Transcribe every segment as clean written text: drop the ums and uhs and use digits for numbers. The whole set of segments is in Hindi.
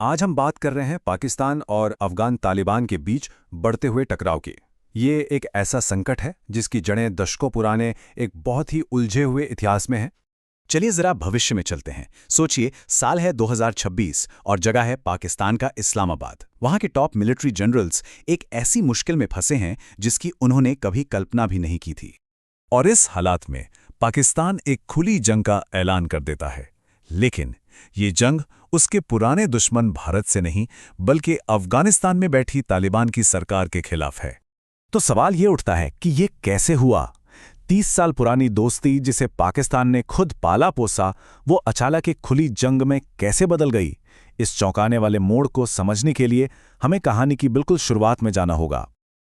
आज हम बात कर रहे हैं पाकिस्तान और अफगान तालिबान के बीच बढ़ते हुए टकराव की। ये एक ऐसा संकट है जिसकी जड़ें दशकों पुराने एक बहुत ही उलझे हुए इतिहास में हैं। चलिए जरा भविष्य में चलते हैं। सोचिए, साल है 2026 और जगह है पाकिस्तान का इस्लामाबाद। वहां के टॉप मिलिट्री जनरल्स एक ऐसी मुश्किल में फंसे हैं जिसकी उन्होंने कभी कल्पना भी नहीं की थी। और इस हालात में पाकिस्तान एक खुली जंग का ऐलान कर देता है। लेकिन ये जंग उसके पुराने दुश्मन भारत से नहीं बल्कि अफगानिस्तान में बैठी तालिबान की सरकार के खिलाफ है। तो सवाल ये उठता है कि ये कैसे हुआ? 30 साल पुरानी दोस्ती जिसे पाकिस्तान ने खुद पाला पोसा, वो अचानक एक खुली जंग में कैसे बदल गई? इस चौंकाने वाले मोड़ को समझने के लिए हमें कहानी की बिल्कुल शुरुआत में जाना होगा।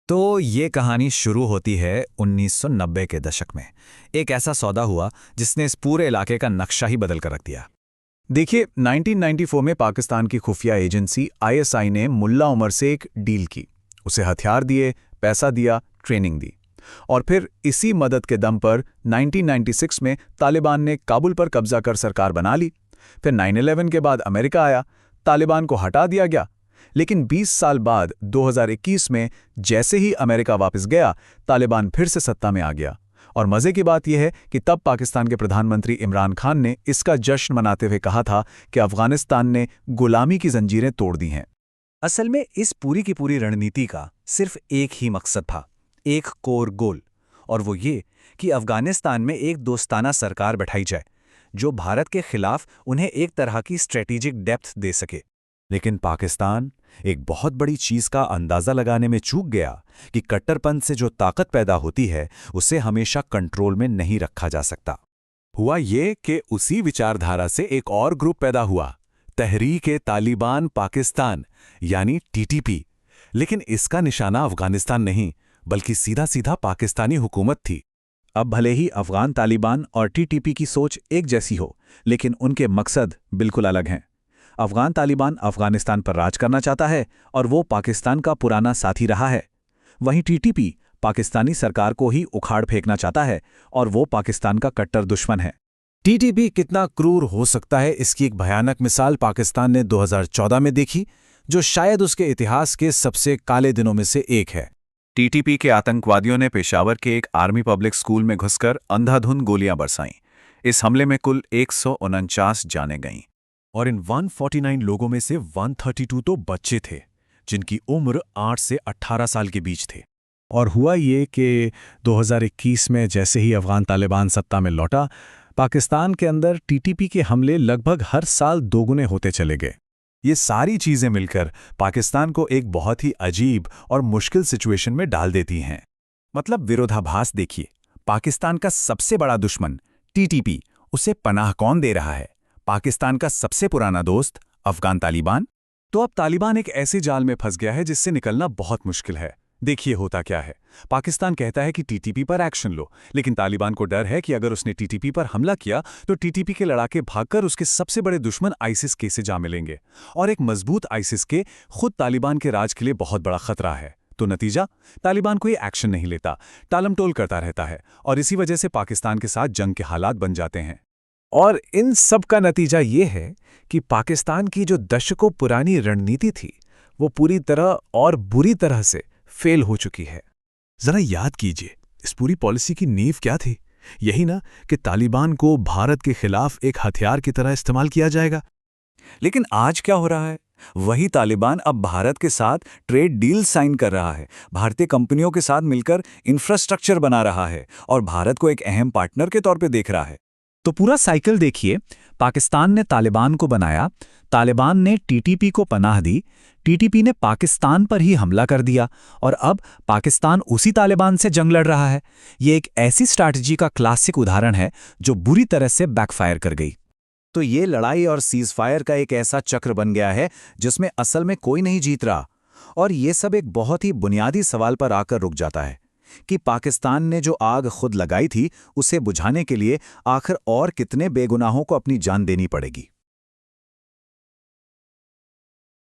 तो ये कहानी शुरू होती है 1990 के दशक में। एक ऐसा सौदा हुआ जिसने इस पूरे इलाके का नक्शा ही बदल कर रख दिया। देखिए, 1994 में पाकिस्तान की खुफिया एजेंसी ISI ने मुल्ला उमर से एक डील की। उसे हथियार दिए, पैसा दिया, ट्रेनिंग दी। और फिर इसी मदद के दम पर 1996 में तालिबान ने काबुल पर कब्जा कर सरकार बना ली। फिर 9/11 के बाद अमेरिका आया, तालिबान को हटा दिया गया। लेकिन 20 साल बाद 2021 में जैसे ही अमेरिका वापस गया, तालिबान फिर से सत्ता में आ गया। और मजे की बात यह है कि तब पाकिस्तान के प्रधानमंत्री इमरान खान ने इसका जश्न मनाते हुए कहा था कि अफगानिस्तान ने गुलामी की जंजीरें तोड़ दी हैं। असल में इस पूरी की पूरी रणनीति का सिर्फ एक ही मकसद था, एक कोर गोल, और वो ये कि अफगानिस्तान में एक दोस्ताना सरकार बैठाई जाए जो भारत के खिलाफ उन्हें एक तरह की स्ट्रेटेजिक डेप्थ दे सके। लेकिन पाकिस्तान एक बहुत बड़ी चीज का अंदाजा लगाने में चूक गया कि कट्टरपंथ से जो ताकत पैदा होती है उसे हमेशा कंट्रोल में नहीं रखा जा सकता। हुआ ये कि उसी विचारधारा से एक और ग्रुप पैदा हुआ, तहरीक-ए-तालिबान पाकिस्तान यानी TTP। लेकिन इसका निशाना अफगानिस्तान नहीं बल्कि सीधा सीधा पाकिस्तानी हुकूमत थी। अब भले ही अफगान तालिबान और TTP की सोच एक जैसी हो, लेकिन उनके मकसद बिल्कुल अलग हैं। अफगान तालिबान अफगानिस्तान पर राज करना चाहता है और वो पाकिस्तान का पुराना साथी रहा है। वहीं TTP पाकिस्तानी सरकार को ही उखाड़ फेंकना चाहता है और वो पाकिस्तान का कट्टर दुश्मन है। TTP कितना क्रूर हो सकता है, इसकी एक भयानक मिसाल पाकिस्तान ने 2014 में देखी, जो शायद उसके इतिहास के सबसे काले दिनों में से एक है। TTP के आतंकवादियों ने पेशावर के एक आर्मी पब्लिक स्कूल में घुसकर अंधाधुंध गोलियां बरसाईं। इस हमले में कुल 149 जानें गईं। और इन 149 लोगों में से 132 तो बच्चे थे जिनकी उम्र 8 से 18 साल के बीच थे। और हुआ ये कि 2021 में जैसे ही अफगान तालिबान सत्ता में लौटा, पाकिस्तान के अंदर TTP के हमले लगभग हर साल दोगुने होते चले गए। ये सारी चीजें मिलकर पाकिस्तान को एक बहुत ही अजीब और मुश्किल सिचुएशन में डाल देती हैं। मतलब विरोधाभास देखिए, पाकिस्तान का सबसे बड़ा दुश्मन TTP, उसे पनाह कौन दे रहा है? पाकिस्तान का सबसे पुराना दोस्त अफगान तालिबान। तो अब तालिबान एक ऐसे जाल में फंस गया है जिससे निकलना बहुत मुश्किल है। देखिए होता क्या है, पाकिस्तान कहता है कि TTP पर एक्शन लो, लेकिन तालिबान को डर है कि अगर उसने TTP पर हमला किया तो TTP के लड़ाके भागकर उसके सबसे बड़े दुश्मन ISIS के से जा मिलेंगे, और एक मजबूत ISIS के खुद तालिबान के राज के लिए बहुत बड़ा खतरा है। तो नतीजा, तालिबान कोई एक्शन नहीं लेता, टालमटोल करता रहता है, और इसी वजह से पाकिस्तान के साथ जंग के हालात बन जाते हैं। और इन सब का नतीजा ये है कि पाकिस्तान की जो दशकों पुरानी रणनीति थी वो पूरी तरह और बुरी तरह से फेल हो चुकी है। जरा याद कीजिए, इस पूरी पॉलिसी की नींव क्या थी? यही ना कि तालिबान को भारत के खिलाफ एक हथियार की तरह इस्तेमाल किया जाएगा। लेकिन आज क्या हो रहा है? वही तालिबान अब भारत के साथ ट्रेड डील साइन कर रहा है, भारतीय कंपनियों के साथ मिलकर इंफ्रास्ट्रक्चर बना रहा है और भारत को एक अहम पार्टनर के तौर पे देख रहा है। तो पूरा साइकिल देखिए, पाकिस्तान ने तालिबान को बनाया, तालिबान ने TTP को पनाह दी, TTP ने पाकिस्तान पर ही हमला कर दिया, और अब पाकिस्तान उसी तालिबान से जंग लड़ रहा है। ये एक ऐसी स्ट्रैटेजी का क्लासिक उदाहरण है जो बुरी तरह से बैकफायर कर गई। तो ये लड़ाई और सीजफायर का एक ऐसा चक्र बन गया है जिसमें असल में कोई नहीं जीत रहा। और ये सब एक बहुत ही बुनियादी सवाल पर आकर रुक जाता है कि पाकिस्तान ने जो आग खुद लगाई थी उसे बुझाने के लिए आखिर और कितने बेगुनाहों को अपनी जान देनी पड़ेगी।